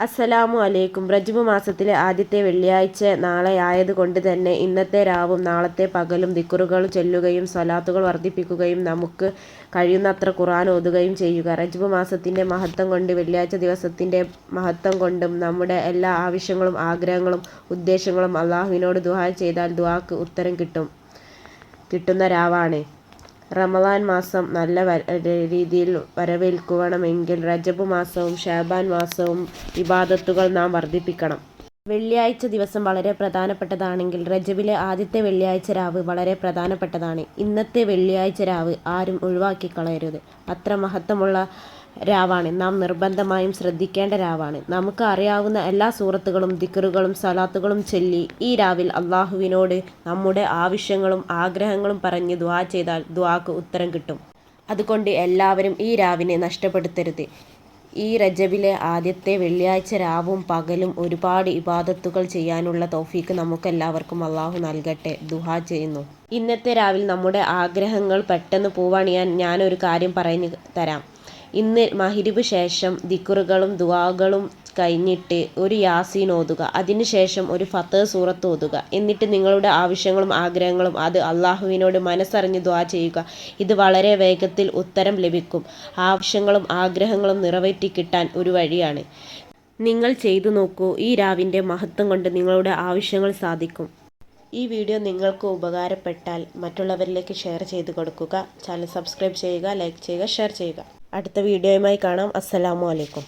അസ്സലാമു അലൈക്കും. റജബ് മാസത്തിലെ ആദ്യത്തെ വെള്ളിയാഴ്ച നാളെയായതുകൊണ്ട് തന്നെ ഇന്നത്തെ രാവും നാളത്തെ പകലും ദിക്റുകൾ ചൊല്ലുകയും സ്വലാത്തുകൾ വർദ്ധിപ്പിക്കുകയും നമുക്ക് കഴിയുന്നത്ര ഖുർആൻ ഓതുകയും ചെയ്യുക. റജബ് മാസത്തിൻ്റെ മഹത്വം കൊണ്ട് വെള്ളിയാഴ്ച ദിവസത്തിൻ്റെ മഹത്വം കൊണ്ടും നമ്മുടെ എല്ലാ ആവശ്യങ്ങളും ആഗ്രഹങ്ങളും ഉദ്ദേശങ്ങളും അള്ളാഹുവിനോട് ദുആ ചെയ്താൽ ദുആക്ക് ഉത്തരം കിട്ടുന്ന രാവാണ്. റമളാൻ മാസം നല്ല രീതിയിൽ വരവേൽക്കണമെങ്കിൽ റജബ് മാസവും ശഅബാൻ മാസവും ഇബാദത്തുകൾ നാം വർദ്ധിപ്പിക്കണം. വെള്ളിയാഴ്ച ദിവസം വളരെ പ്രധാനപ്പെട്ടതാണെങ്കിൽ റജബിലെ ആദ്യത്തെ വെള്ളിയാഴ്ച രാവ് വളരെ പ്രധാനപ്പെട്ടതാണ്. ഇന്നത്തെ വെള്ളിയാഴ്ച രാവ് ആരും ഒഴിവാക്കിക്കളയരുത്. അത്ര മഹത്വമുള്ള രാവാണ്. നാം നിർബന്ധമായും ശ്രദ്ധിക്കേണ്ട രാവാണ്. നമുക്ക് അറിയാവുന്ന എല്ലാ സൂറത്തുകളും ദിക്റുകളും സ്വലാത്തുകളും ചൊല്ലി ഈ രാവിൽ അള്ളാഹുവിനോട് നമ്മുടെ ആവശ്യങ്ങളും ആഗ്രഹങ്ങളും പറഞ്ഞ് ദുആ ചെയ്താൽ ദുആക്ക് ഉത്തരം കിട്ടും. അതുകൊണ്ട് എല്ലാവരും ഈ രാവിനെ നഷ്ടപ്പെടുത്തരുത്. ഈ റജബിലെ ആദ്യത്തെ വെള്ളിയാഴ്ച രാവും പകലും ഒരുപാട് ഇബാദത്തുകൾ ചെയ്യാനുള്ള തൗഫീക്ക് നമുക്കെല്ലാവർക്കും അള്ളാഹു നൽകട്ടെ. ദുആ ചെയ്യുന്നു. ഇന്നത്തെ രാവിൽ നമ്മുടെ ആഗ്രഹങ്ങൾ പെട്ടെന്ന് പൂവണിയാൻ ഞാനൊരു കാര്യം പറഞ്ഞു തരാം. ഇന്ന് മഗ്‌രിബ് ശേഷം ദിക്റുകളും ദുആകളും കഴിഞ്ഞിട്ട് ഒരു യാസീൻ ഓതുക. അതിനുശേഷം ഒരു ഫത്ഹ് സൂറത്ത് ഓതുക. എന്നിട്ട് നിങ്ങളുടെ ആവശ്യങ്ങളും ആഗ്രഹങ്ങളും അത് അള്ളാഹുവിനോട് മനസ്സറിഞ്ഞ് ദുആ ചെയ്യുക. ഇത് വളരെ വേഗത്തിൽ ഉത്തരം ലഭിക്കും. ആവശ്യങ്ങളും ആഗ്രഹങ്ങളും നിറവേറ്റിക്കിട്ടാൻ ഒരു വഴിയാണ്. നിങ്ങൾ ചെയ്തു നോക്കൂ. ഈ രാവിൻ്റെ മഹത്വം കൊണ്ട് നിങ്ങളുടെ ആവശ്യങ്ങൾ സാധിക്കും. ഈ വീഡിയോ നിങ്ങൾക്ക് ഉപകാരപ്പെട്ടാൽ മറ്റുള്ളവരിലേക്ക് ഷെയർ ചെയ്ത് കൊടുക്കുക. ചാനൽ സബ്സ്ക്രൈബ് ചെയ്യുക, ലൈക്ക് ചെയ്യുക, ഷെയർ ചെയ്യുക. അടുത്ത വീഡിയോയുമായി കാണാം. അസ്സലാമു അലൈക്കും.